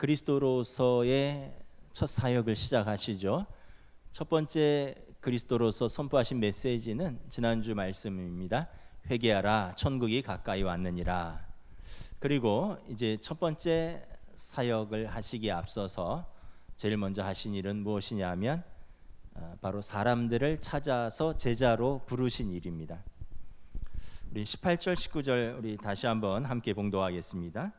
그리스도로서의 첫 사역을 시작하시죠. 첫 번째 그리스도로서 선포하신 메시지는 지난주 말씀입니다. 회개하라, 천국이 가까이 왔느니라. 그리고 이제 첫 번째 사역을 하시기에 앞서서 제일 먼저 하신 일은 무엇이냐면 바로 사람들을 찾아서 제자로 부르신 일입니다. 우리 18절 19절 우리 다시 한번 함께 봉독하겠습니다.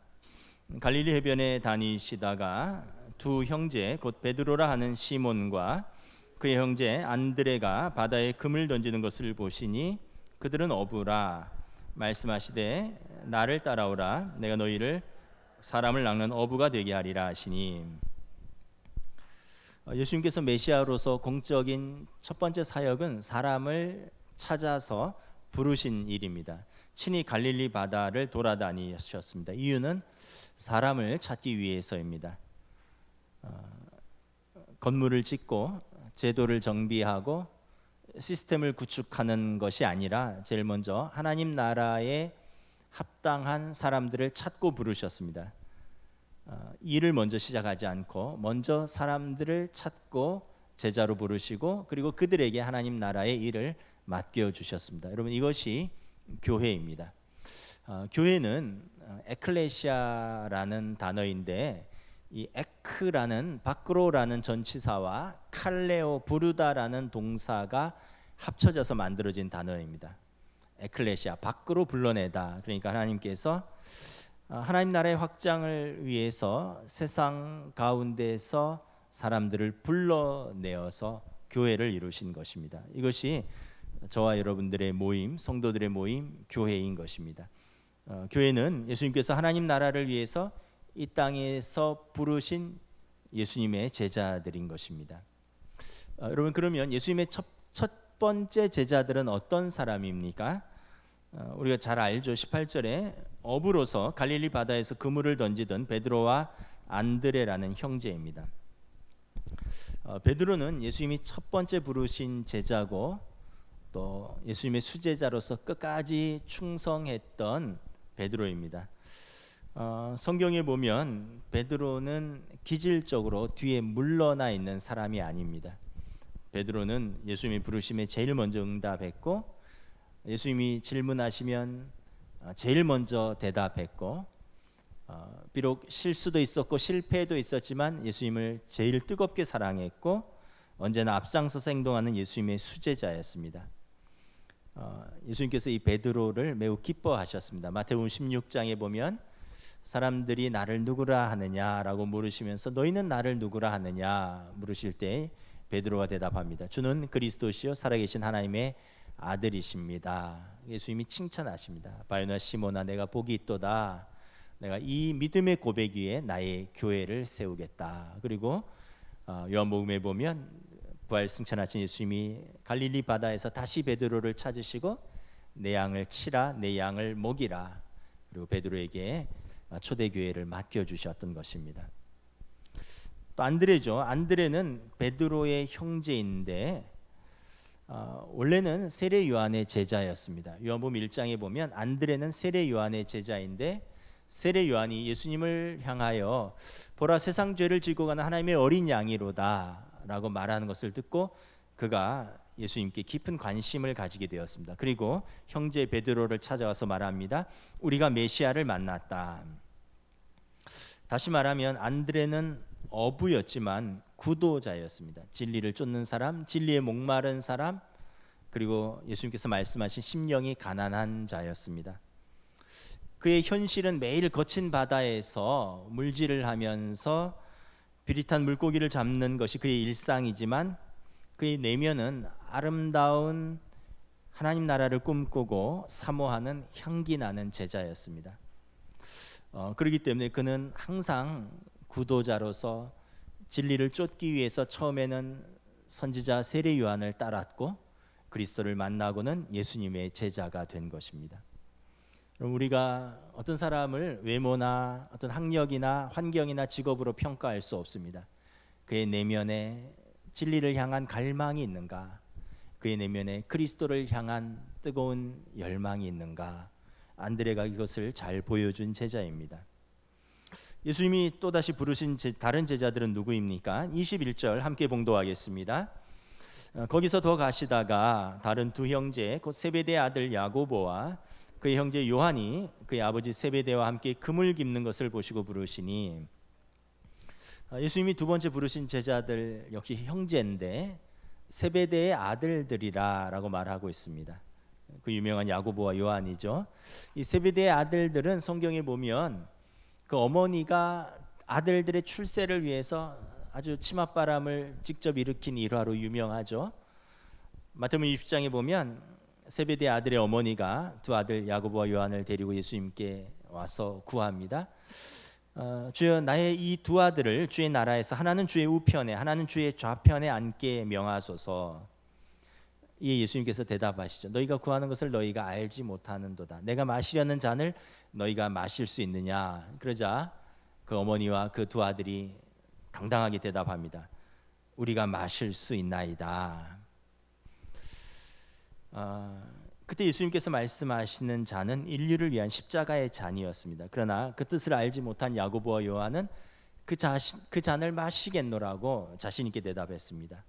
갈릴리 해변에 다니시다가 두 형제 곧 베드로라 하는 시몬과 그의 형제 안드레가 바다에 금을 던지는 것을 보시니 그들은 어부라. 말씀하시되 나를 따라오라. 내가 너희를 사람을 낚는 어부가 되게 하리라 하시니, 예수님께서 메시아로서 공적인 첫 번째 사역은 사람을 찾아서 부르신 일입니다. 친히 갈릴리 바다를 돌아다니셨습니다. 이유는 사람을 찾기 위해서입니다. 건물을 짓고 제도를 정비하고 시스템을 구축하는 것이 아니라 제일 먼저 하나님 나라에 합당한 사람들을 찾고 부르셨습니다. 일을 먼저 시작하지 않고 먼저 사람들을 찾고 제자로 부르시고 그리고 그들에게 하나님 나라의 일을 맡겨주셨습니다. 여러분, 이것이 교회입니다. 교회는 에클레시아라는 단어인데 이 에크라는 밖으로라는 전치사와 칼레오 부르다라는 동사가 합쳐져서 만들어진 단어입니다. 에클레시아, 밖으로 불러내다. 그러니까 하나님께서 하나님 나라의 확장을 위해서 세상 가운데서 사람들을 불러내어서 교회를 이루신 것입니다. 이것이 저와 여러분들의 모임, 성도들의 모임, 교회인 것입니다. 교회는 예수님께서 하나님 나라를 위해서 이 땅에서 부르신 예수님의 제자들인 것입니다. 여러분, 그러면 예수님의 첫 번째 제자들은 어떤 사람입니까? 우리가 잘 알죠. 18절에 어부로서 갈릴리 바다에서 그물을 던지던 베드로와 안드레라는 형제입니다. 베드로는 예수님이 첫 번째 부르신 제자고 또 예수님의 수제자로서 끝까지 충성했던 베드로입니다. 성경에 보면 베드로는 기질적으로 뒤에 물러나 있는 사람이 아닙니다. 베드로는 예수님의 부르심에 제일 먼저 응답했고 예수님이 질문하시면 제일 먼저 대답했고 비록 실수도 있었고 실패도 있었지만 예수님을 제일 뜨겁게 사랑했고 언제나 앞장서서 행동하는 예수님의 수제자였습니다. 예수님께서 이 베드로를 매우 기뻐하셨습니다. 마태복음 16장에 보면 사람들이 나를 누구라 하느냐라고 물으시면서 너희는 나를 누구라 하느냐 물으실 때 베드로가 대답합니다. 주는 그리스도시요 살아계신 하나님의 아들이십니다. 예수님이 칭찬하십니다. 바요나 시몬아, 내가 복이 있도다. 내가 이 믿음의 고백 위에 나의 교회를 세우겠다. 그리고 요한복음에 보면 부활 승천하신 예수님이 갈릴리 바다에서 다시 베드로를 찾으시고 내 양을 치라, 내 양을 먹이라. 그리고 베드로에게 초대교회를 맡겨주셨던 것입니다. 또 안드레죠. 안드레는 베드로의 형제인데 원래는 세례 요한의 제자였습니다. 요한복음 1장에 보면 안드레는 세례 요한의 제자인데 세례 요한이 예수님을 향하여 보라 세상 죄를 지고 가는 하나님의 어린 양이로다 라고 말하는 것을 듣고 그가 예수님께 깊은 관심을 가지게 되었습니다. 그리고 형제 베드로를 찾아와서 말합니다. 우리가 메시아를 만났다. 다시 말하면 안드레는 어부였지만 구도자였습니다. 진리를 쫓는 사람, 진리에 목마른 사람, 그리고 예수님께서 말씀하신 심령이 가난한 자였습니다. 그의 현실은 매일 거친 바다에서 물질을 하면서 비릿한 물고기를 잡는 것이 그의 일상이지만 그의 내면은 아름다운 하나님 나라를 꿈꾸고 사모하는 향기 나는 제자였습니다. 그렇기 때문에 그는 항상 구도자로서 진리를 쫓기 위해서 처음에는 선지자 세례 요한을 따랐고 그리스도를 만나고는 예수님의 제자가 된 것입니다. 우리가 어떤 사람을 외모나 어떤 학력이나 환경이나 직업으로 평가할 수 없습니다. 그의 내면에 진리를 향한 갈망이 있는가? 그의 내면에 그리스도를 향한 뜨거운 열망이 있는가? 안드레가 이것을 잘 보여준 제자입니다. 예수님이 또다시 부르신 다른 제자들은 누구입니까? 21절 함께 봉독하겠습니다. 거기서 더 가시다가 다른 두 형제 곧 세베대의 아들 야고보와 그의 형제 요한이 그의 아버지 세베대와 함께 금을 깁는 것을 보시고 부르시니, 예수님이 두 번째 부르신 제자들 역시 형제인데 세베대의 아들들이라고 말하고 있습니다. 그 유명한 야고보와 요한이죠. 이 세베대의 아들들은 성경에 보면 그 어머니가 아들들의 출세를 위해서 아주 치맛바람을 직접 일으킨 일화로 유명하죠. 마태복음 20장에 보면 세베대의 아들의 어머니가 두 아들 야고보와 요한을 데리고 예수님께 와서 구합니다. 주여, 나의 이 두 아들을 주의 나라에서 하나는 주의 우편에 하나는 주의 좌편에 앉게 명하소서. 이에 예수님께서 대답하시죠. 너희가 구하는 것을 너희가 알지 못하는도다. 내가 마시려는 잔을 너희가 마실 수 있느냐. 그러자 그 어머니와 그 두 아들이 당당하게 대답합니다. 우리가 마실 수 있나이다. 그때 예수님께서 말씀하시는 잔은 인류를 위한 십자가의 잔이었습니다. 그러나 그 뜻을 알지 못한 야고보와 요한은 그 잔을 마시겠노라고 자신 있게 대답했습니다.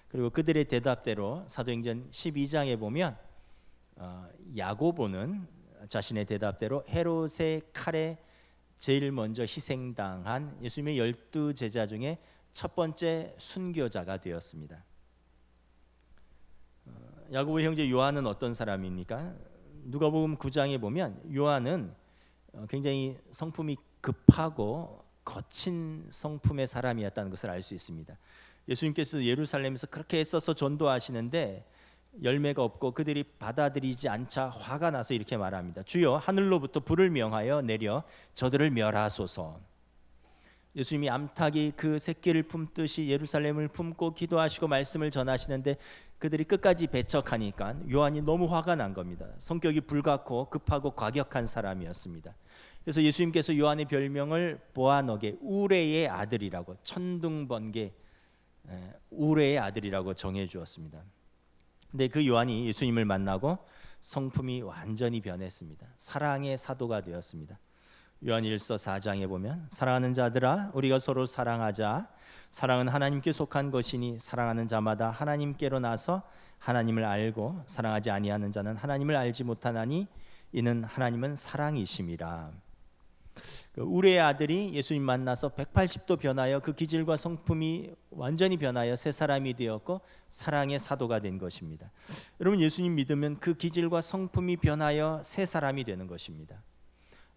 그리고 그들의 대답대로 사도행전 12장에 보면 야고보는 자신의 대답대로 헤롯의 칼에 제일 먼저 희생당한 예수님의 12제자 중에 첫 번째 순교자가 되었습니다. 야고보의 형제 요한은 어떤 사람입니까? 누가복음 9장에 보면 요한은 굉장히 성품이 급하고 거친 성품의 사람이었다는 것을 알 수 있습니다. 예수님께서 예루살렘에서 그렇게 애써서 전도하시는데 열매가 없고 그들이 받아들이지 않자 화가 나서 이렇게 말합니다. 주여, 하늘로부터 불을 명하여 내려 저들을 멸하소서. 예수님이 암탉이 그 새끼를 품듯이 예루살렘을 품고 기도하시고 말씀을 전하시는데 그들이 끝까지 배척하니까 요한이 너무 화가 난 겁니다. 성격이 불같고 급하고 과격한 사람이었습니다. 그래서 예수님께서 요한의 별명을 보아너게, 우레의 아들이라고, 천둥번개 우레의 아들이라고 정해 주었습니다. 근데 그 요한이 예수님을 만나고 성품이 완전히 변했습니다. 사랑의 사도가 되었습니다. 요한일서 4장에 보면 사랑하는 자들아, 우리가 서로 사랑하자. 사랑은 하나님께 속한 것이니 사랑하는 자마다 하나님께로 나서 하나님을 알고 사랑하지 아니하는 자는 하나님을 알지 못하나니 이는 하나님은 사랑이심이라. 우리의 아들이 예수님 만나서 180도 변하여 그 기질과 성품이 완전히 변하여 새 사람이 되었고 사랑의 사도가 된 것입니다. 여러분, 예수님 믿으면 그 기질과 성품이 변하여 새 사람이 되는 것입니다.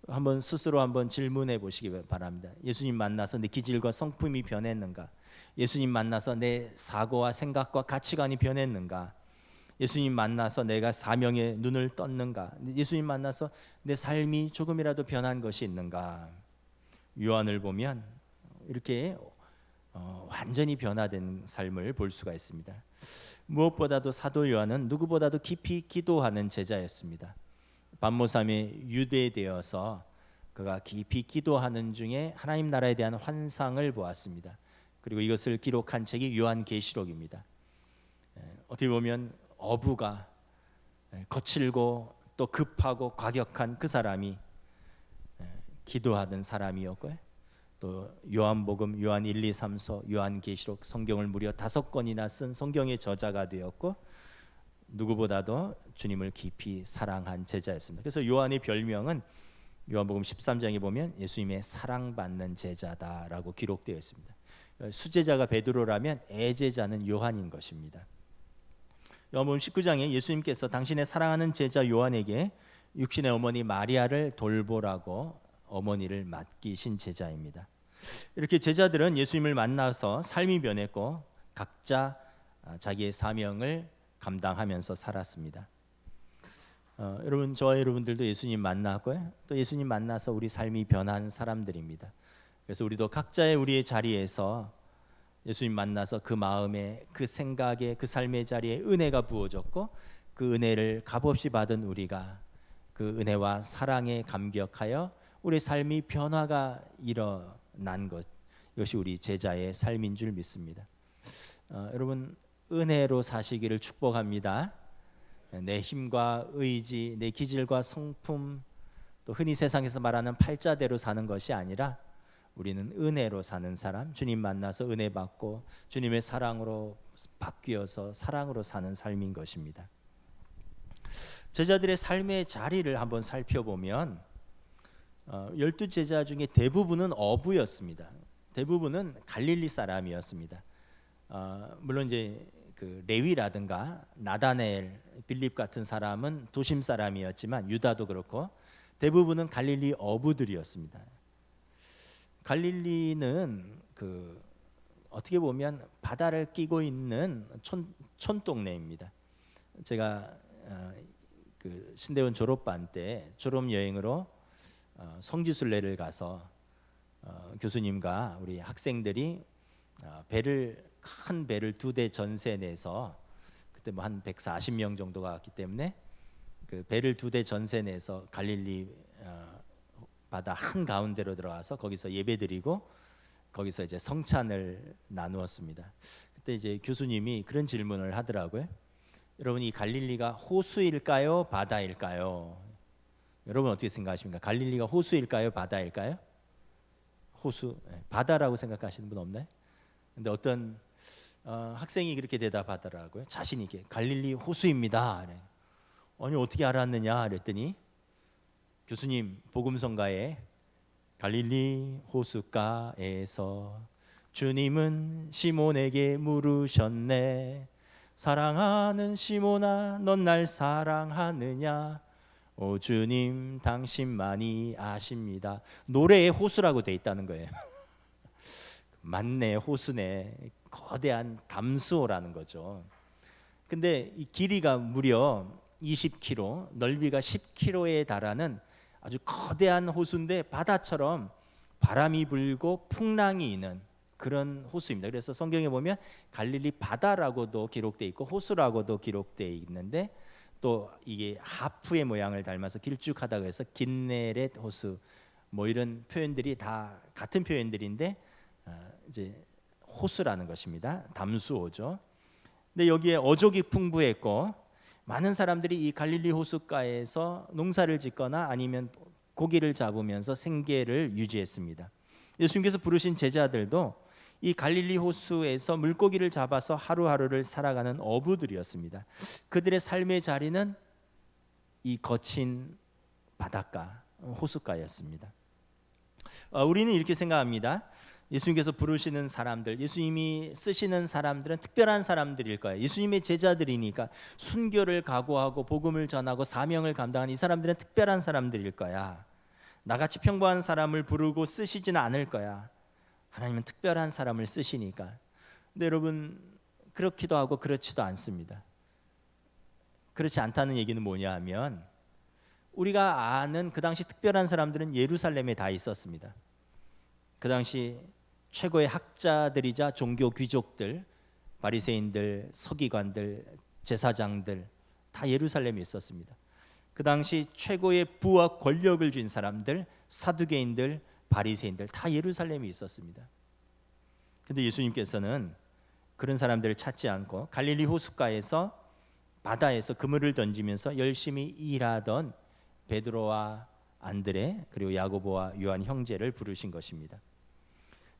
한번 스스로 한번 질문해 보시기 바랍니다. 예수님 만나서 내 기질과 성품이 변했는가? 예수님 만나서 내 사고와 생각과 가치관이 변했는가? 예수님 만나서 내가 사명에 눈을 떴는가? 예수님 만나서 내 삶이 조금이라도 변한 것이 있는가? 요한을 보면 이렇게 완전히 변화된 삶을 볼 수가 있습니다. 무엇보다도 사도 요한은 누구보다도 깊이 기도하는 제자였습니다. 밤모삼에 유대되어서 그가 깊이 기도하는 중에 하나님 나라에 대한 환상을 보았습니다. 그리고 이것을 기록한 책이 요한계시록입니다. 어떻게 보면 어부가 거칠고 또 급하고 과격한 그 사람이 기도하던 사람이었고요. 또 요한복음, 요한 1, 2, 3서, 요한계시록 성경을 무려 5권이나 쓴 성경의 저자가 되었고 누구보다도 주님을 깊이 사랑한 제자였습니다. 그래서 요한의 별명은 요한복음 13장에 보면 예수님의 사랑받는 제자다라고 기록되어 있습니다. 수제자가 베드로라면 애제자는 요한인 것입니다. 요한복음 19장에 예수님께서 당신의 사랑하는 제자 요한에게 육신의 어머니 마리아를 돌보라고 어머니를 맡기신 제자입니다. 이렇게 제자들은 예수님을 만나서 삶이 변했고 각자 자기의 사명을 감당하면서 살았습니다. 여러분, 저와 여러분들도 예수님 만났고요. 또 예수님 만나서 우리 삶이 변한 사람들입니다. 그래서 우리도 각자의 우리의 자리에서 예수님 만나서 그 마음에, 그 생각에, 그 삶의 자리에 은혜가 부어졌고 그 은혜를 값없이 받은 우리가 그 은혜와 사랑에 감격하여 우리 삶이 변화가 일어난 것, 이것이 우리 제자의 삶인 줄 믿습니다. 여러분, 은혜로 사시기를 축복합니다. 내 힘과 의지, 내 기질과 성품, 또 흔히 세상에서 말하는 팔자대로 사는 것이 아니라 우리는 은혜로 사는 사람, 주님 만나서 은혜 받고 주님의 사랑으로 바뀌어서 사랑으로 사는 삶인 것입니다. 제자들의 삶의 자리를 한번 살펴보면 12제자 중에 대부분은 어부였습니다. 대부분은 갈릴리 사람이었습니다. 물론 이제 그 레위라든가 나다나엘, 빌립 같은 사람은 도심 사람이었지만 유다도 그렇고 대부분은 갈릴리 어부들이었습니다. 갈릴리는 그 어떻게 보면 바다를 끼고 있는 촌동네입니다. 제가 그 신대원 졸업반 때 졸업 여행으로 성지순례를 가서 교수님과 우리 학생들이 큰 배를 2대 전세 내서 그때 뭐 한 140명 정도가 왔기 때문에 그 배를 2대 전세 내서 갈릴리 바다 한 가운데로 들어가서 거기서 예배드리고 거기서 이제 성찬을 나누었습니다. 그때 이제 교수님이 그런 질문을 하더라고요. 여러분, 이 갈릴리가 호수일까요, 바다일까요? 여러분 어떻게 생각하십니까? 갈릴리가 호수일까요, 바다일까요? 호수, 바다라고 생각하시는 분 없나요? 근데 어떤 학생이 그렇게 대답하더라고요. 자신 있게 갈릴리 호수입니다. 아니 어떻게 알았느냐 그랬더니 교수님 복음성가에 갈릴리 호숫가에서 주님은 시몬에게 물으셨네. 사랑하는 시몬아, 넌 날 사랑하느냐? 오 주님 당신만이 아십니다. 노래에 호수라고 돼 있다는 거예요. 맞네, 호수네. 거대한 담수호라는 거죠. 근데 이 길이가 무려 20km, 넓이가 10km에 달하는 아주 거대한 호수인데 바다처럼 바람이 불고 풍랑이 있는 그런 호수입니다. 그래서 성경에 보면 갈릴리 바다라고도 기록되어 있고 호수라고도 기록되어 있는데 또 이게 하프의 모양을 닮아서 길쭉하다고 해서 긴네렛 호수 뭐 이런 표현들이 다 같은 표현들인데 이제 호수라는 것입니다. 담수호죠. 근데 여기에 어족이 풍부했고 많은 사람들이 이 갈릴리 호숫가에서 농사를 짓거나 아니면 고기를 잡으면서 생계를 유지했습니다. 예수님께서 부르신 제자들도 이 갈릴리 호수에서 물고기를 잡아서 하루하루를 살아가는 어부들이었습니다. 그들의 삶의 자리는 이 거친 바닷가, 호숫가였습니다. 우리는 이렇게 생각합니다. 예수님께서 부르시는 사람들, 예수님이 쓰시는 사람들은 특별한 사람들일 거예요. 예수님의 제자들이니까 순교를 각오하고 복음을 전하고 사명을 감당하는 이 사람들은 특별한 사람들일 거야. 나같이 평범한 사람을 부르고 쓰시지는 않을 거야. 하나님은 특별한 사람을 쓰시니까. 근데 여러분 그렇기도 하고 그렇지도 않습니다. 그렇지 않다는 얘기는 뭐냐 하면 우리가 아는 그 당시 특별한 사람들은 예루살렘에 다 있었습니다. 그 당시 최고의 학자들이자 종교 귀족들, 바리새인들, 서기관들, 제사장들 다 예루살렘에 있었습니다. 그 당시 최고의 부와 권력을 쥔 사람들, 사두개인들, 바리새인들 다 예루살렘에 있었습니다. 근데 예수님께서는 그런 사람들을 찾지 않고 갈릴리 호숫가에서 바다에서 그물을 던지면서 열심히 일하던 베드로와 안드레 그리고 야고보와 요한 형제를 부르신 것입니다.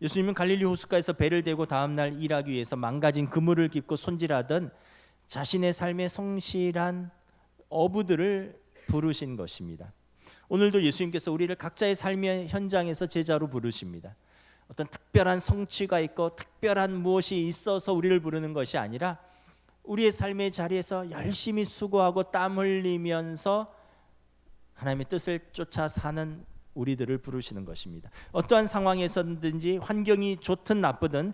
예수님은 갈릴리 호숫가에서 배를 대고 다음 날 일하기 위해서 망가진 그물을 깁고 손질하던 자신의 삶에 성실한 어부들을 부르신 것입니다. 오늘도 예수님께서 우리를 각자의 삶의 현장에서 제자로 부르십니다. 어떤 특별한 성취가 있고 특별한 무엇이 있어서 우리를 부르는 것이 아니라 우리의 삶의 자리에서 열심히 수고하고 땀 흘리면서 하나님의 뜻을 쫓아 사는 우리들을 부르시는 것입니다. 어떠한 상황에서든지 환경이 좋든 나쁘든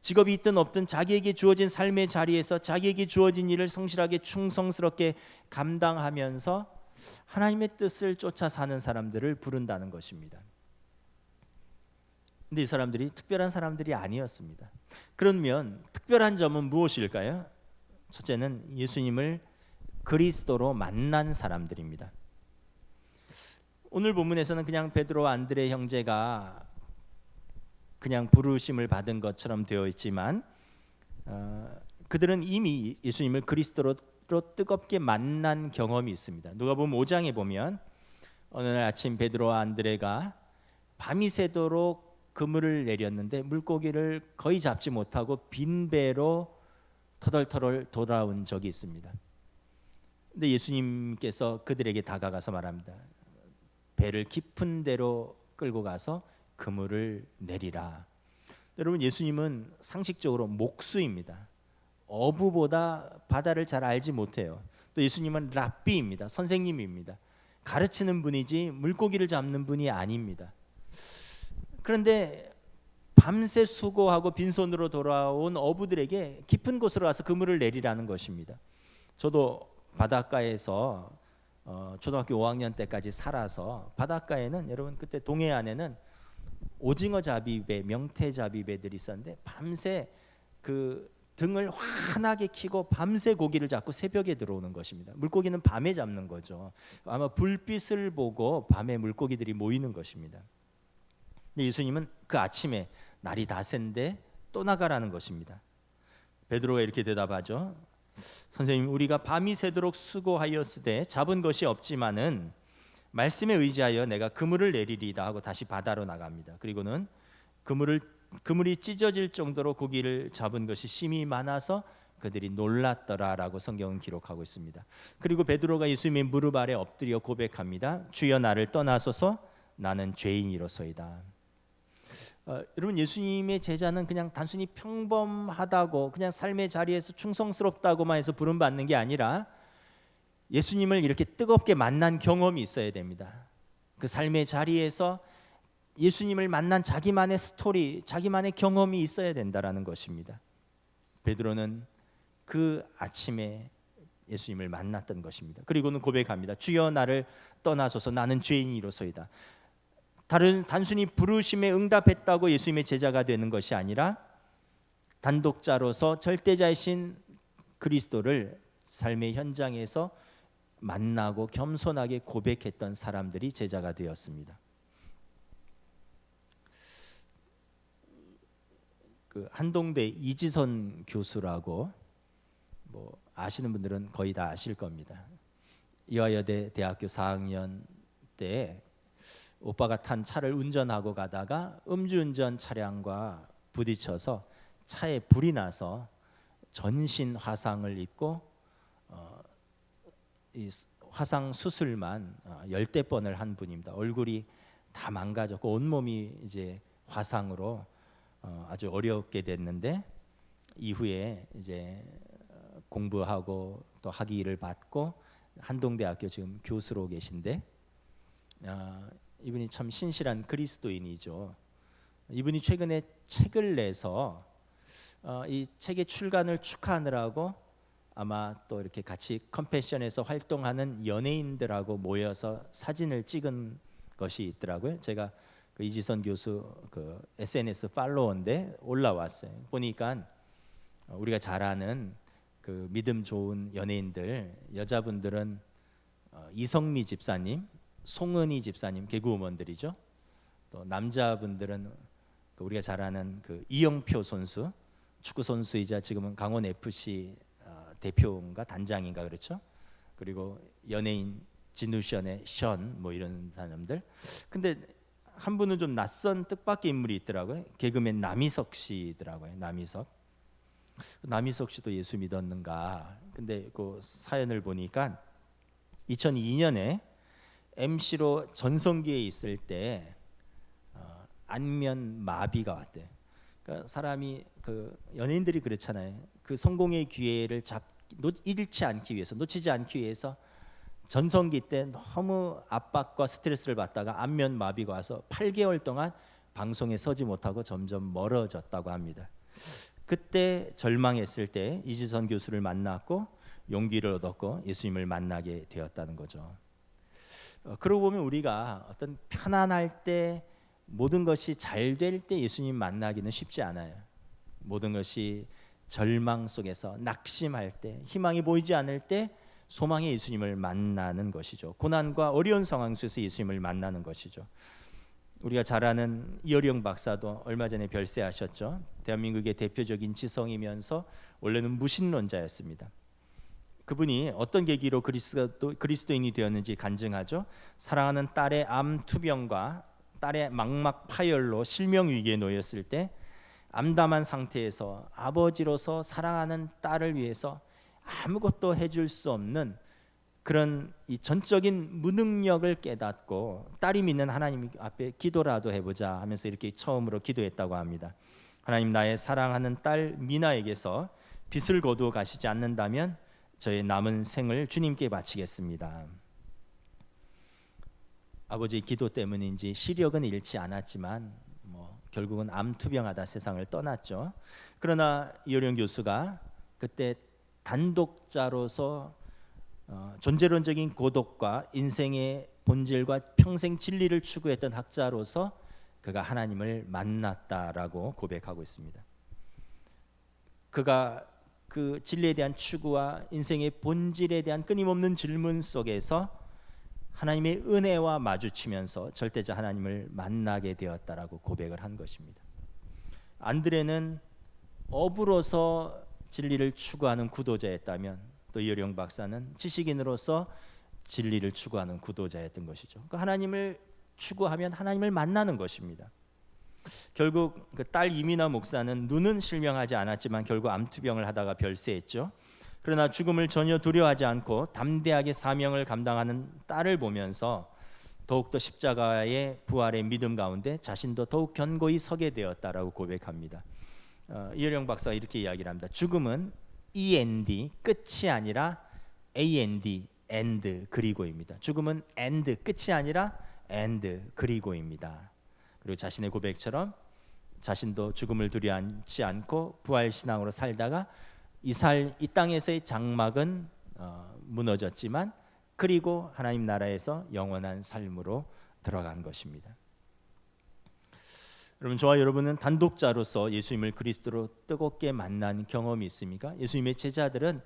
직업이 있든 없든 자기에게 주어진 삶의 자리에서 자기에게 주어진 일을 성실하게 충성스럽게 감당하면서 하나님의 뜻을 쫓아 사는 사람들을 부른다는 것입니다. 근데 이 사람들이 특별한 사람들이 아니었습니다. 그러면 특별한 점은 무엇일까요? 첫째는 예수님을 그리스도로 만난 사람들입니다. 오늘 본문에서는 그냥 베드로와 안드레 형제가 그냥 부르심을 받은 것처럼 되어 있지만 그들은 이미 예수님을 그리스도로 뜨겁게 만난 경험이 있습니다. 누가복음 5장에 보면 어느 날 아침 베드로와 안드레가 밤이 새도록 그물을 내렸는데 물고기를 거의 잡지 못하고 빈 배로 터덜터덜 돌아온 적이 있습니다. 근데 예수님께서 그들에게 다가가서 말합니다. 배를 깊은 데로 끌고 가서 그물을 내리라. 여러분, 예수님은 상식적으로 목수입니다. 어부보다 바다를 잘 알지 못해요. 또 예수님은 랍비입니다. 선생님입니다. 가르치는 분이지 물고기를 잡는 분이 아닙니다. 그런데 밤새 수고하고 빈손으로 돌아온 어부들에게 깊은 곳으로 가서 그물을 내리라는 것입니다. 저도 바닷가에서 초등학교 5학년 때까지 살아서, 바닷가에는 여러분 그때 동해안에는 오징어 잡이배, 명태 잡이배들이 있었는데 밤새 그 등을 환하게 켜고 밤새 고기를 잡고 새벽에 들어오는 것입니다. 물고기는 밤에 잡는 거죠. 아마 불빛을 보고 밤에 물고기들이 모이는 것입니다. 근데 예수님은 그 아침에 날이 다 샌데 또 나가라는 것입니다. 베드로가 이렇게 대답하죠. 선생님, 우리가 밤이 새도록 수고하였으되 잡은 것이 없지만은 말씀에 의지하여 내가 그물을 내리리다 하고 다시 바다로 나갑니다. 그리고는 그물이 찢어질 정도로 고기를 잡은 것이 심히 많아서 그들이 놀랐더라라고 성경은 기록하고 있습니다. 그리고 베드로가 예수님의 무릎 아래 엎드려 고백합니다. 주여, 나를 떠나소서, 나는 죄인이로소이다. 여러분, 예수님의 제자는 그냥 단순히 평범하다고, 그냥 삶의 자리에서 충성스럽다고만 해서 부름받는 게 아니라 예수님을 이렇게 뜨겁게 만난 경험이 있어야 됩니다. 그 삶의 자리에서 예수님을 만난 자기만의 스토리, 자기만의 경험이 있어야 된다라는 것입니다. 베드로는 그 아침에 예수님을 만났던 것입니다. 그리고는 고백합니다. 주여, 나를 떠나소서, 나는 죄인이로소이다. 단순히 부르심에 응답했다고 예수님의 제자가 되는 것이 아니라 단독자로서 절대자이신 그리스도를 삶의 현장에서 만나고 겸손하게 고백했던 사람들이 제자가 되었습니다. 그 한동대 이지선 교수라고, 뭐 아시는 분들은 거의 다 아실 겁니다. 이화여대 대학교 4학년 때 오빠가 탄 차를 운전하고 가다가 음주운전 차량과 부딪혀서 차에 불이 나서 전신 화상을 입고 이 화상 수술만 10대 번을 한 분입니다. 얼굴이 다 망가졌고 온몸이 이제 화상으로 아주 어렵게 됐는데, 이후에 이제 공부하고 또 학위를 받고 한동대학교 지금 교수로 계신데, 이분이 참 신실한 그리스도인이죠. 이분이 최근에 책을 내서 이 책의 출간을 축하하느라고 아마 또 이렇게 같이 컴패션에서 활동하는 연예인들하고 모여서 사진을 찍은 것이 있더라고요. 제가 그 이지선 교수 그 SNS 팔로워인데 올라왔어요. 보니까 우리가 잘 아는 그 믿음 좋은 연예인들, 여자분들은 이성미 집사님, 송은이 집사님, 개그우먼들이죠. 또 남자분들은 그 우리가 잘 아는 그 이영표 선수, 축구 선수이자 지금은 강원 FC 대표인가 단장인가 그렇죠. 그리고 연예인 진우션의 션, 뭐 이런 사람들. 근데 한 분은 좀 낯선 뜻밖의 인물이 있더라고요. 개그맨 남희석 씨더라고요. 남희석 씨도 예수 믿었는가. 근데 그 사연을 보니까 2002년에 MC로 전성기에 있을 때 안면 마비가 왔대. 그러니까 사람이 그 연예인들이 그렇잖아요. 그 성공의 기회를 놓치지 않기 위해서 전성기 때 너무 압박과 스트레스를 받다가 안면 마비가 와서 8개월 동안 방송에 서지 못하고 점점 멀어졌다고 합니다. 그때 절망했을 때 이지선 교수를 만났고 용기를 얻었고 예수님을 만나게 되었다는 거죠. 그러고 보면 우리가 어떤 편안할 때, 모든 것이 잘 될 때 예수님 만나기는 쉽지 않아요. 모든 것이 절망 속에서 낙심할 때, 희망이 보이지 않을 때 소망의 예수님을 만나는 것이죠. 고난과 어려운 상황 속에서 예수님을 만나는 것이죠. 우리가 잘 아는 이어령 박사도 얼마 전에 별세하셨죠. 대한민국의 대표적인 지성이면서 원래는 무신론자였습니다. 그분이 어떤 계기로 그리스도인이 되었는지 간증하죠. 사랑하는 딸의 암 투병과 딸의 망막 파열로 실명 위기에 놓였을 때 암담한 상태에서 아버지로서 사랑하는 딸을 위해서 아무것도 해줄 수 없는 그런 이 전적인 무능력을 깨닫고 딸이 믿는 하나님 앞에 기도라도 해보자 하면서 이렇게 처음으로 기도했다고 합니다. 하나님, 나의 사랑하는 딸 미나에게서 빚을 거두어 가시지 않는다면 저의 남은 생을 주님께 바치겠습니다. 아버지의 기도 때문인지 시력은 잃지 않았지만 결국은 암투병하다 세상을 떠났죠. 그러나 이효령 교수가 그때 단독자로서 존재론적인 고독과 인생의 본질과 평생 진리를 추구했던 학자로서 그가 하나님을 만났다라고 고백하고 있습니다. 그가 그 진리에 대한 추구와 인생의 본질에 대한 끊임없는 질문 속에서 하나님의 은혜와 마주치면서 절대자 하나님을 만나게 되었다라고 고백을 한 것입니다. 안드레는 업으로서 진리를 추구하는 구도자였다면 또 이효령 박사는 지식인으로서 진리를 추구하는 구도자였던 것이죠. 그러니까 하나님을 추구하면 하나님을 만나는 것입니다. 결국 그 딸 이미나 목사는 눈은 실명하지 않았지만 결국 암투병을 하다가 별세했죠. 그러나 죽음을 전혀 두려워하지 않고 담대하게 사명을 감당하는 딸을 보면서 더욱더 십자가의 부활의 믿음 가운데 자신도 더욱 견고히 서게 되었다라고 고백합니다. 이효령 박사가 이렇게 이야기를 합니다. 죽음은 END 끝이 아니라 AND end 그리고입니다. 죽음은 end 끝이 아니라 end 그리고입니다. 그리고 자신의 고백처럼 자신도 죽음을 두려워하지 않고 부활 신앙으로 살다가 이 땅에서의 장막은 무너졌지만 그리고 하나님 나라에서 영원한 삶으로 들어간 것입니다. 여러분, 저와 여러분은 단독자로서 예수님을 그리스도로 뜨겁게 만난 경험이 있습니까? 예수님의 제자들은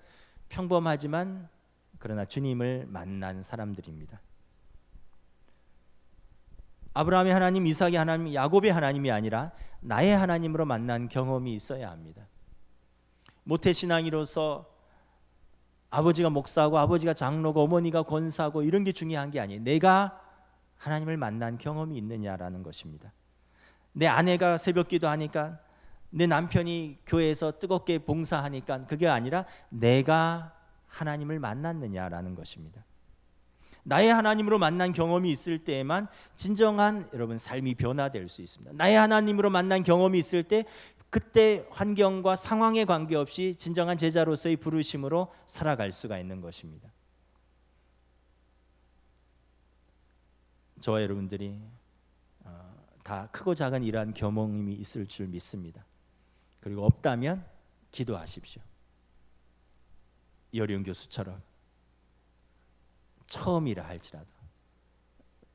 평범하지만 그러나 주님을 만난 사람들입니다. 아브라함의 하나님, 이삭의 하나님, 야곱의 하나님이 아니라 나의 하나님으로 만난 경험이 있어야 합니다. 모태신앙이로서 아버지가 목사고 아버지가 장로고 어머니가 권사고 이런 게 중요한 게 아니에요. 내가 하나님을 만난 경험이 있느냐라는 것입니다. 내 아내가 새벽 기도하니까, 내 남편이 교회에서 뜨겁게 봉사하니까 그게 아니라 내가 하나님을 만났느냐라는 것입니다. 나의 하나님으로 만난 경험이 있을 때에만 진정한 여러분 삶이 변화될 수 있습니다. 나의 하나님으로 만난 경험이 있을 때 그때 환경과 상황에 관계없이 진정한 제자로서의 부르심으로 살아갈 수가 있는 것입니다. 저와 여러분들이 다 크고 작은 이러한 경험이 있을 줄 믿습니다. 그리고 없다면 기도하십시오. 이효령 교수처럼 처음이라 할지라도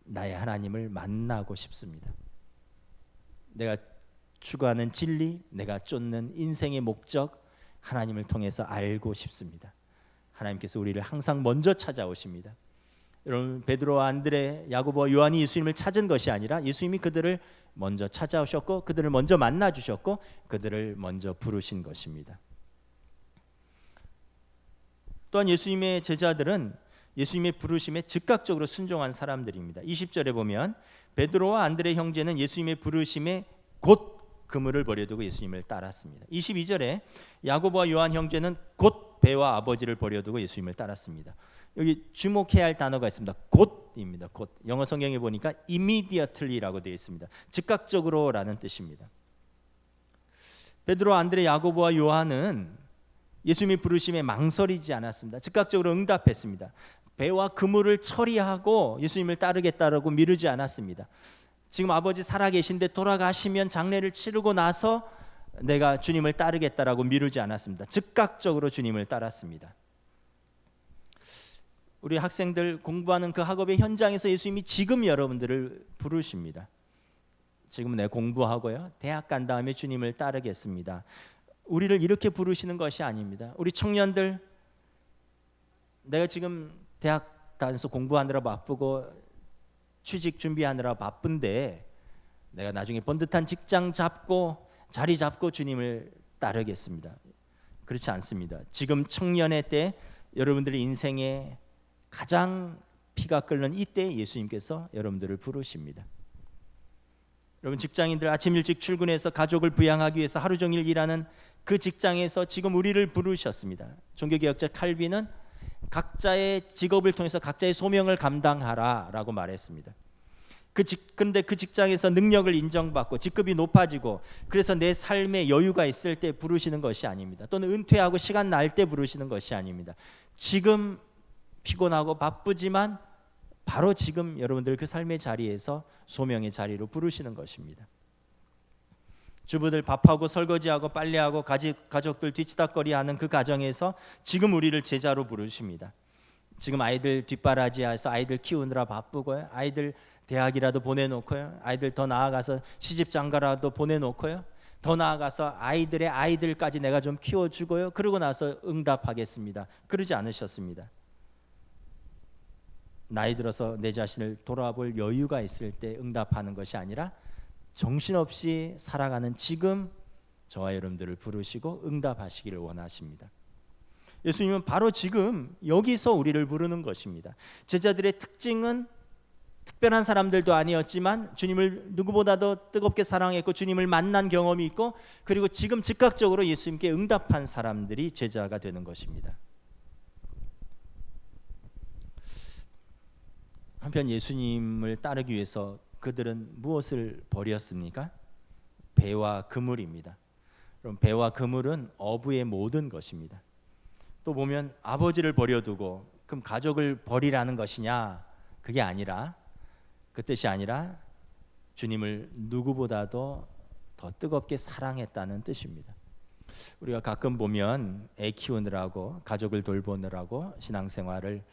나의 하나님을 만나고 싶습니다. 내가 추구하는 진리, 내가 쫓는 인생의 목적, 하나님을 통해서 알고 싶습니다. 하나님께서 우리를 항상 먼저 찾아오십니다. 여러분, 베드로와 안드레, 야고보와 요한이 예수님을 찾은 것이 아니라 예수님이 그들을 먼저 찾아오셨고 그들을 먼저 만나 주셨고 그들을 먼저 부르신 것입니다. 또한 예수님의 제자들은 예수님의 부르심에 즉각적으로 순종한 사람들입니다. 20절에 보면 베드로와 안드레 형제는 예수님의 부르심에 곧 그물을 버려두고 예수님을 따랐습니다. 22절에 야고보와 요한 형제는 곧 배와 아버지를 버려두고 예수님을 따랐습니다. 여기 주목해야 할 단어가 있습니다. 곧입니다. 곧. 영어 성경에 보니까 immediately라고 되어 있습니다. 즉각적으로라는 뜻입니다. 베드로, 안드레, 야고보와 요한은 예수님의 부르심에 망설이지 않았습니다. 즉각적으로 응답했습니다. 배와 그물을 처리하고 예수님을 따르겠다라고 미루지 않았습니다. 지금 아버지 살아계신데 돌아가시면 장례를 치르고 나서 내가 주님을 따르겠다라고 미루지 않았습니다. 즉각적으로 주님을 따랐습니다. 우리 학생들 공부하는 그 학업의 현장에서 예수님이 지금 여러분들을 부르십니다. 지금 내 공부하고요, 대학 간 다음에 주님을 따르겠습니다. 우리를 이렇게 부르시는 것이 아닙니다. 우리 청년들, 내가 지금 대학 다녀서 공부하느라 바쁘고 취직 준비하느라 바쁜데 내가 나중에 번듯한 직장 잡고 자리 잡고 주님을 따르겠습니다. 그렇지 않습니다. 지금 청년의 때, 여러분들의 인생에 가장 피가 끓는 이때 예수님께서 여러분들을 부르십니다. 여러분, 직장인들 아침 일찍 출근해서 가족을 부양하기 위해서 하루 종일 일하는 그 직장에서 지금 우리를 부르셨습니다. 종교개혁자 칼빈은 각자의 직업을 통해서 각자의 소명을 감당하라라고 말했습니다. 그런데 그 직장에서 능력을 인정받고 직급이 높아지고 그래서 내 삶에 여유가 있을 때 부르시는 것이 아닙니다. 또는 은퇴하고 시간 날 때 부르시는 것이 아닙니다. 지금 피곤하고 바쁘지만 바로 지금 여러분들 그 삶의 자리에서 소명의 자리로 부르시는 것입니다. 주부들 밥하고 설거지하고 빨래하고 가족들 뒤치다꺼리하는 그 가정에서 지금 우리를 제자로 부르십니다. 지금 아이들 뒷바라지해서 아이들 키우느라 바쁘고요. 아이들 대학이라도 보내놓고요. 아이들 더 나아가서 시집장가라도 보내놓고요. 더 나아가서 아이들의 아이들까지 내가 좀 키워주고요. 그러고 나서 응답하겠습니다. 그러지 않으셨습니다. 나이 들어서 내 자신을 돌아볼 여유가 있을 때 응답하는 것이 아니라 정신없이 살아가는 지금 저와 여러분들을 부르시고 응답하시기를 원하십니다. 예수님은 바로 지금 여기서 우리를 부르는 것입니다. 제자들의 특징은 특별한 사람들도 아니었지만 주님을 누구보다도 뜨겁게 사랑했고 주님을 만난 경험이 있고 그리고 지금 즉각적으로 예수님께 응답한 사람들이 제자가 되는 것입니다. 한편 예수님을 따르기 위해서 그들은 무엇을 버렸습니까? 배와 그물입니다. 그럼 배와 그물은 어부의 모든 것입니다. 또 보면 아버지를 버려두고 그럼 가족을 버리라는 것이냐? 그게 아니라 그 뜻이 아니라 주님을 누구보다도 더 뜨겁게 사랑했다는 뜻입니다. 우리가 가끔 보면 애 키우느라고 가족을 돌보느라고 신앙생활을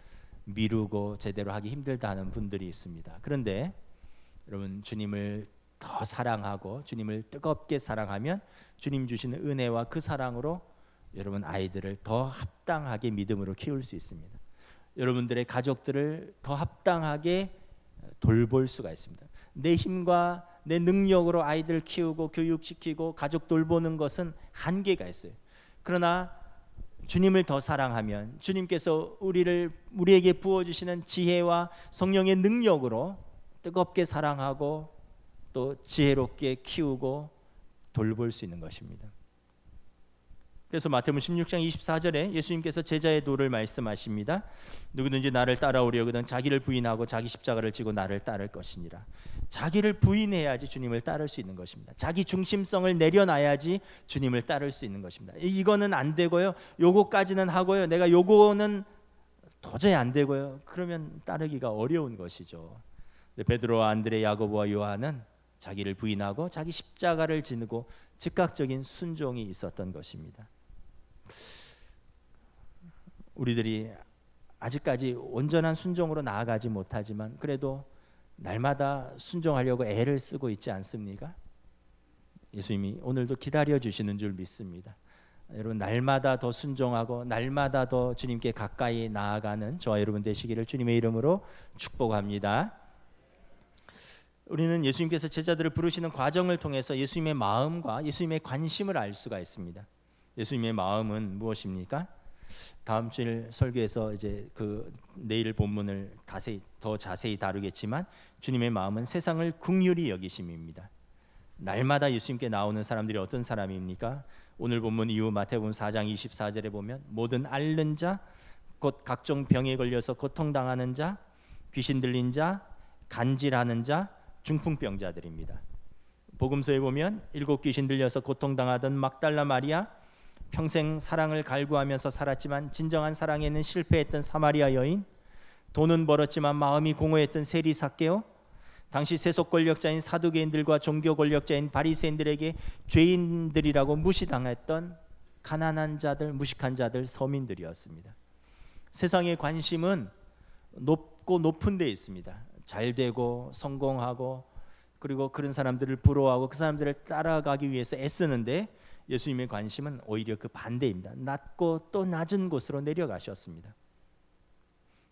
미루고 제대로 하기 힘들다 하는 분들이 있습니다. 그런데 여러분, 주님을 더 사랑하고 주님을 뜨겁게 사랑하면 주님 주시는 은혜와 그 사랑으로 여러분 아이들을 더 합당하게 믿음으로 키울 수 있습니다. 여러분들의 가족들을 더 합당하게 돌볼 수가 있습니다. 내 힘과 내 능력으로 아이들 키우고 교육시키고 가족 돌보는 것은 한계가 있어요. 그러나 주님을 더 사랑하면 주님께서 우리에게 부어주시는 지혜와 성령의 능력으로 뜨겁게 사랑하고 또 지혜롭게 키우고 돌볼 수 있는 것입니다. 그래서 마태복음 16장 24절에 예수님께서 제자의 도를 말씀하십니다. 누구든지 나를 따라오려거든 자기를 부인하고 자기 십자가를 지고 나를 따를 것이니라. 자기를 부인해야지 주님을 따를 수 있는 것입니다. 자기 중심성을 내려놔야지 주님을 따를 수 있는 것입니다. 이거는 안 되고요. 요거까지는 하고요. 내가 요거는 도저히 안 되고요. 그러면 따르기가 어려운 것이죠. 베드로와 안드레, 야고보와 요한은 자기를 부인하고 자기 십자가를 지고 즉각적인 순종이 있었던 것입니다. 우리들이 아직까지 온전한 순종으로 나아가지 못하지만 그래도 날마다 순종하려고 애를 쓰고 있지 않습니까? 예수님이 오늘도 기다려 주시는 줄 믿습니다. 여러분, 날마다 더 순종하고 날마다 더 주님께 가까이 나아가는 저와 여러분 되시기를 주님의 이름으로 축복합니다. 우리는 예수님께서 제자들을 부르시는 과정을 통해서 예수님의 마음과 예수님의 관심을 알 수가 있습니다. 예수님의 마음은 무엇입니까? 다음 주일 설교에서 이제 내일 본문을 더 자세히 다루겠지만 주님의 마음은 세상을 긍휼히 여기심입니다. 날마다 예수님께 나오는 사람들이 어떤 사람입니까? 오늘 본문 이후 마태복음 4장 24절에 보면 모든 앓는 자, 곧 각종 병에 걸려서 고통당하는 자, 귀신 들린 자, 간질하는 자, 중풍병자들입니다. 복음서에 보면 7 귀신 들려서 고통당하던 막달라 마리아, 평생 사랑을 갈구하면서 살았지만 진정한 사랑에는 실패했던 사마리아 여인, 돈은 벌었지만 마음이 공허했던 세리 삭개오, 당시 세속 권력자인 사두개인들과 종교 권력자인 바리새인들에게 죄인들이라고 무시당했던 가난한 자들, 무식한 자들, 서민들이었습니다. 세상의 관심은 높고 높은 데 있습니다. 잘 되고 성공하고 그리고 그런 사람들을 부러워하고 그 사람들을 따라가기 위해서 애쓰는데 예수님의 관심은 오히려 그 반대입니다. 낮고 또 낮은 곳으로 내려가셨습니다.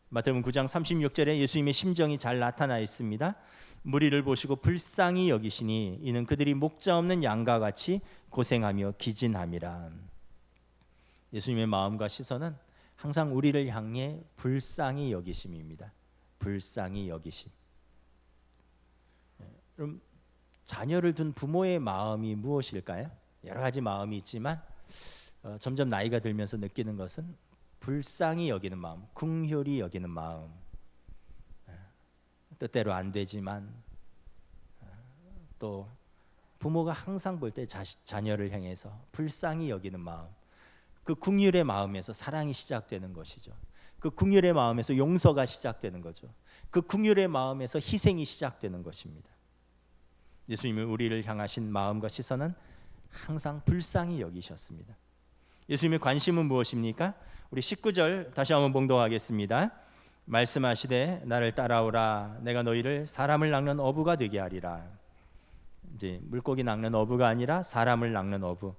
마태복음 9장 36절에 예수님의 심정이 잘 나타나 있습니다. 무리를 보시고 불쌍히 여기시니 이는 그들이 목자 없는 양과 같이 고생하며 기진함이라. 예수님의 마음과 시선은 항상 우리를 향해 불쌍히 여기심입니다. 불쌍히 여기심. 그럼 자녀를 둔 부모의 마음이 무엇일까요? 여러 가지 마음이 있지만 점점 나이가 들면서 느끼는 것은 불쌍히 여기는 마음, 긍휼히 여기는 마음. 뜻대로 안 되지만 또 부모가 항상 볼 때 자녀를 향해서 불쌍히 여기는 마음, 그 긍휼의 마음에서 사랑이 시작되는 것이죠. 그 긍휼의 마음에서 용서가 시작되는 거죠. 그 긍휼의 마음에서 희생이 시작되는 것입니다. 예수님은 우리를 향하신 마음과 시선은 항상 불쌍히 여기셨습니다. 예수님의 관심은 무엇입니까? 우리 19절 다시 한번 봉독하겠습니다. 말씀하시되 나를 따라오라 내가 너희를 사람을 낚는 어부가 되게 하리라. 이제 물고기 낚는 어부가 아니라 사람을 낚는 어부,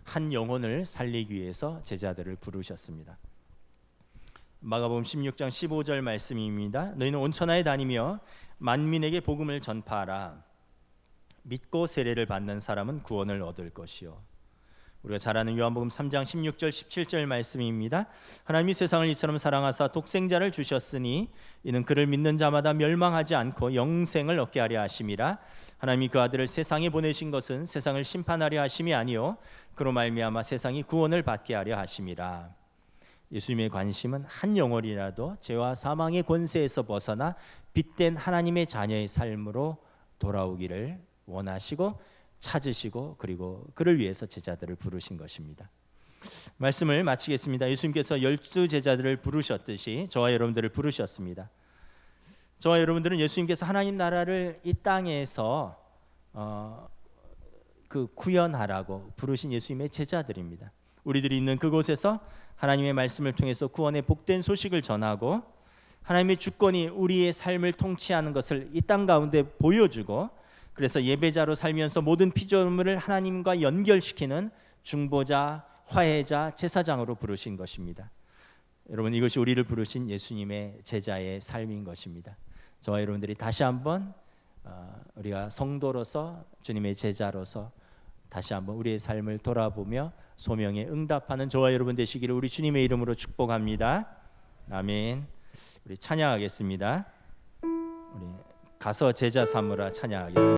한 영혼을 살리기 위해서 제자들을 부르셨습니다. 마가복음 16장 15절 말씀입니다. 너희는 온 천하에 다니며 만민에게 복음을 전파하라. 믿고 세례를 받는 사람은 구원을 얻을 것이요. 우리가 잘 아는 요한복음 3장 16절 17절 말씀입니다. 하나님이 세상을 이처럼 사랑하사 독생자를 주셨으니 이는 그를 믿는 자마다 멸망하지 않고 영생을 얻게 하려 하심이라. 하나님이 그 아들을 세상에 보내신 것은 세상을 심판하려 하심이 아니요 그로 말미암아 세상이 구원을 받게 하려 하심이라. 예수님의 관심은 한 영혼이라도 죄와 사망의 권세에서 벗어나 빛된 하나님의 자녀의 삶으로 돌아오기를 원하시고 찾으시고 그리고 그를 위해서 제자들을 부르신 것입니다. 말씀을 마치겠습니다. 예수님께서 12제자들을 부르셨듯이 저와 여러분들을 부르셨습니다. 저와 여러분들은 예수님께서 하나님 나라를 이 땅에서 구현하라고 부르신 예수님의 제자들입니다. 우리들이 있는 그곳에서 하나님의 말씀을 통해서 구원의 복된 소식을 전하고 하나님의 주권이 우리의 삶을 통치하는 것을 이 땅 가운데 보여주고, 그래서 예배자로 살면서 모든 피조물을 하나님과 연결시키는 중보자, 화해자, 제사장으로 부르신 것입니다. 여러분, 이것이 우리를 부르신 예수님의 제자의 삶인 것입니다. 저와 여러분들이 다시 한번 우리가 성도로서 주님의 제자로서 다시 한번 우리의 삶을 돌아보며 소명에 응답하는 저와 여러분 되시기를 우리 주님의 이름으로 축복합니다. 아멘. 우리 찬양하겠습니다. 우리 가서 제자 삼으라 찬양하겠습니다.